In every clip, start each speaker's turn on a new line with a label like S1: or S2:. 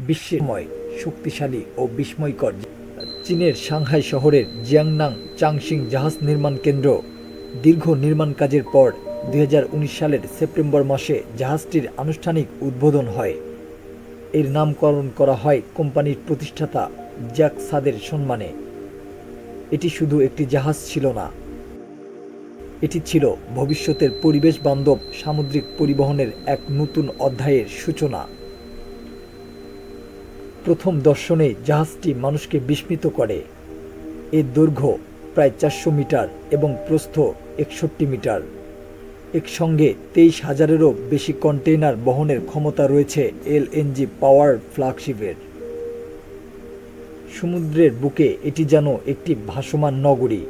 S1: বিশ্বের শক্তিশালী ও বিস্ময়কর। চীনের সাংহাই শহরের জিয়াংনাং চাংশিং জাহাজ নির্মাণ কেন্দ্র দীর্ঘ নির্মাণ কাজের পর 2019 সালের সেপ্টেম্বর মাসে জাহাজটির আনুষ্ঠানিক উদ্বোধন হয়। এর নামকরণ করা হয় কোম্পানির প্রতিষ্ঠাতা জ্যাক সাদের সম্মানে। এটি শুধু একটি জাহাজ ছিল না, এটি ছিল ভবিষ্যতের পরিবেশ বান্ধব সামুদ্রিক পরিবহনের এক নতুন অধ্যায়ের সূচনা। প্রথম দর্শনে জাহাজটি মানুষকে বিস্মিত করে। এর দৈর্ঘ্য প্রায় 400 মিটার এবং প্রস্থ 61 মিটার। একসঙ্গে 23,000-এরও বেশি কন্টেইনার বহনের ক্ষমতা রয়েছে এলএনজি পাওয়ার ফ্ল্যাগশিপের। সমুদ্রের বুকে এটি যেন একটি ভাসমান নগরী,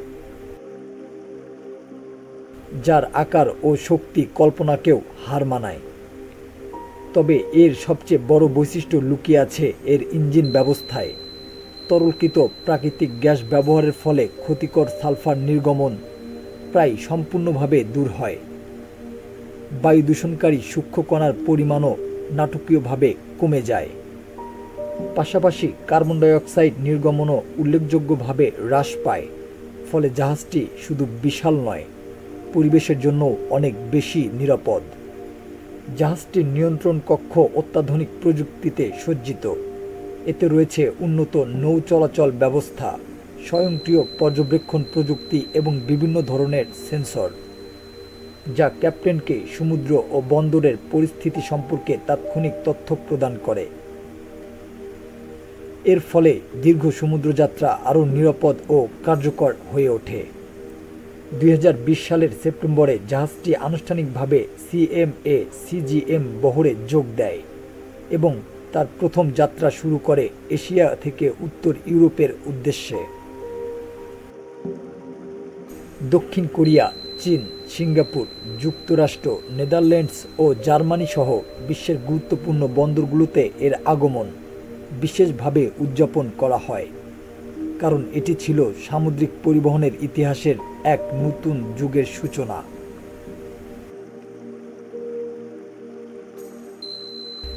S1: যার আকার ও শক্তি কল্পনাকেও হার মানায়। তবে এর সবচেয়ে বড় বৈশিষ্ট্য লুকিয়ে আছে এর ইঞ্জিন ব্যবস্থায়। তরলকৃত প্রাকৃতিক গ্যাস ব্যবহারের ফলে ক্ষতিকর সালফার নির্গমন প্রায় সম্পূর্ণভাবে দূর হয়। বায়ু দূষণকারী সূক্ষ্ম কণার পরিমাণও নাটকীয়ভাবে কমে যায়। পাশাপাশি কার্বন ডাইঅক্সাইড নির্গমনও উল্লেখযোগ্যভাবে হ্রাস পায়। ফলে জাহাজটি শুধু বিশাল নয়, পরিবেশের জন্য অনেক বেশি নিরাপদ। জাহাজটির নিয়ন্ত্রণ কক্ষ অত্যাধুনিক প্রযুক্তিতে সজ্জিত। এতে রয়েছে উন্নত নৌ চলাচল ব্যবস্থা, স্বয়ংক্রিয় পর্যবেক্ষণ প্রযুক্তি এবং বিভিন্ন ধরনের সেন্সর, যা ক্যাপ্টেনকে সমুদ্র ও বন্দরের পরিস্থিতি সম্পর্কে তাৎক্ষণিক তথ্য প্রদান করে। এর ফলে দীর্ঘ সমুদ্রযাত্রা আরও নিরাপদ ও কার্যকর হয়ে ওঠে। 2020 সালের সেপ্টেম্বরে জাহাজটি আনুষ্ঠানিকভাবে CMA-CGM বহরে যোগ দেয় এবং তার প্রথম যাত্রা শুরু করে এশিয়া থেকে উত্তর ইউরোপের উদ্দেশ্যে। দক্ষিণ কোরিয়া, চীন, সিঙ্গাপুর, যুক্তরাষ্ট্র, নেদারল্যান্ডস ও জার্মানি সহ বিশ্বের গুরুত্বপূর্ণ বন্দরগুলোতে এর আগমন বিশেষভাবে উদযাপন করা হয়, কারণ এটি ছিল সামুদ্রিক পরিবহনের ইতিহাসের এক নতুন যুগের সূচনা।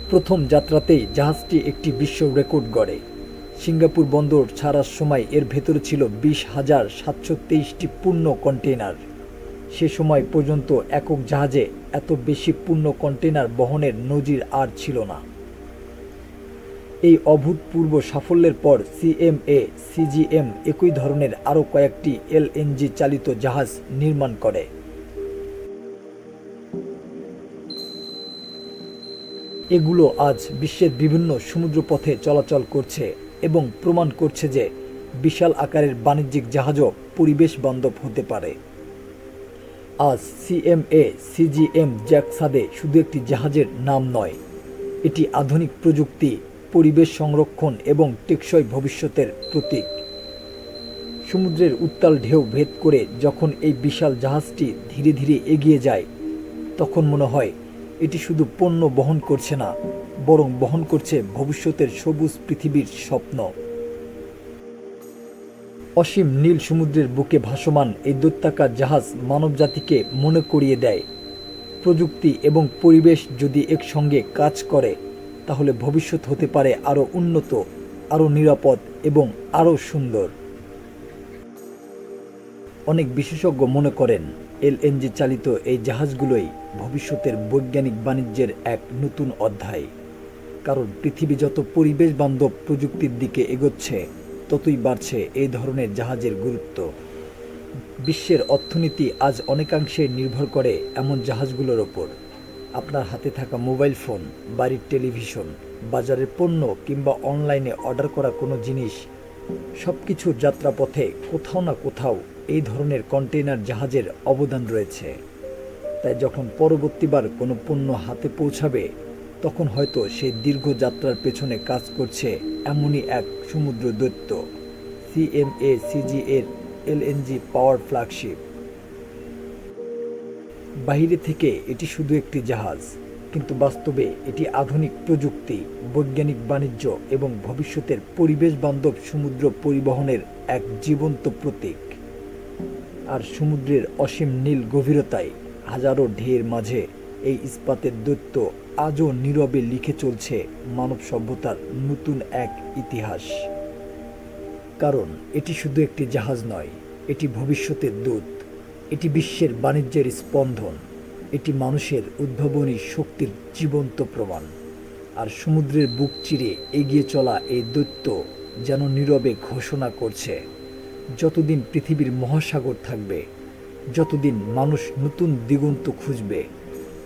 S1: প্রথম যাত্রাতেই জাহাজটি একটি বিশ্ব রেকর্ড গড়ে। সিঙ্গাপুর বন্দর ছাড়ার সময় এর ভেতরে ছিল 20,723টি পূর্ণ কন্টেইনার। সে সময় পর্যন্ত একক জাহাজে এত বেশি পূর্ণ কন্টেইনার বহনের নজির আর ছিল না। এই অভূতপূর্ব সাফল্যের পর CMA-CGM একই ধরনের আরও কয়েকটি এলএনজি চালিত জাহাজ নির্মাণ করে। এগুলো আজ বিশ্বের বিভিন্ন সমুদ্রপথে চলাচল করছে এবং প্রমাণ করছে যে বিশাল আকারের বাণিজ্যিক জাহাজও পরিবেশ বান্ধব হতে পারে। আজ CMA-CGM জ্যাক সাদে শুধু একটি জাহাজের নাম নয়, এটি আধুনিক প্রযুক্তি, পরিবেশ সংরক্ষণ এবং টেকসই ভবিষ্যতের প্রতীক। সমুদ্রের উত্তাল ঢেউ ভেদ করে যখন এই বিশাল জাহাজটি ধীরে ধীরে এগিয়ে যায়, তখন মনে হয় এটি শুধু পণ্য বহন করছে না, বরং বহন করছে ভবিষ্যতের সবুজ পৃথিবীর স্বপ্ন। অসীম নীল সমুদ্রের বুকে ভাসমান এই দৈত্যাকার জাহাজ মানবজাতিকে মনে করিয়ে দেয়, প্রযুক্তি এবং পরিবেশ যদি একসঙ্গে কাজ করে, তাহলে ভবিষ্যৎ হতে পারে আরও উন্নত, আরও নিরাপদ এবং আরও সুন্দর। অনেক বিশেষজ্ঞ মনে করেন এলএনজি চালিত এই জাহাজগুলোই ভবিষ্যতের বৈজ্ঞানিক বাণিজ্যের এক নতুন অধ্যায়। কারণ পৃথিবী যত পরিবেশ বান্ধব প্রযুক্তির দিকে এগোচ্ছে, ততই বাড়ছে এই ধরনের জাহাজের গুরুত্ব। বিশ্বের অর্থনীতি আজ অনেকাংশে নির্ভর করে এমন জাহাজগুলোর ওপর। আপনার হাতে থাকা মোবাইল ফোন, বাড়ির টেলিভিশন, বাজারের পণ্য কিংবা অনলাইনে অর্ডার করা কোনো জিনিস, সব কিছুর যাত্রাপথে কোথাও না কোথাও এই ধরনের কন্টেইনার জাহাজের অবদান রয়েছে। তাই যখন পরবর্তীবার কোনো পণ্য হাতে পৌঁছাবে, তখন হয়তো সেই দীর্ঘ যাত্রার পেছনে কাজ করছে এমনই এক সমুদ্র দৈত্য, CMA-CGM এলএনজি পাওয়ার ফ্ল্যাগশিপ। বাইরে থেকে এটি শুধু একটি জাহাজ, কিন্তু বাস্তবে এটি আধুনিক প্রযুক্তি, বৈজ্ঞানিক বাণিজ্য এবং ভবিষ্যতের পরিবেশ বান্ধব সমুদ্র পরিবহনের এক জীবন্ত প্রতীক। আর সমুদ্রের অসীম নীল গভীরতায় হাজারো ঢেউয়ের মাঝে এই ইস্পাতের দৈত্য আজও নীরবে লিখে চলছে মানব সভ্যতার নতুন এক ইতিহাস। কারণ এটি শুধু একটি জাহাজ নয়, এটি ভবিষ্যতের দূত, এটি বিশ্বের বাণিজ্যের স্পন্দন, এটি মানুষের উদ্ভাবনী শক্তির জীবন্ত প্রমাণ। আর সমুদ্রের বুক চিরে এগিয়ে চলা এই দৈত্য যেন নীরবে ঘোষণা করছে, যতদিন পৃথিবীর মহাসাগর থাকবে, যতদিন মানুষ নতুন দিগন্ত খুঁজবে,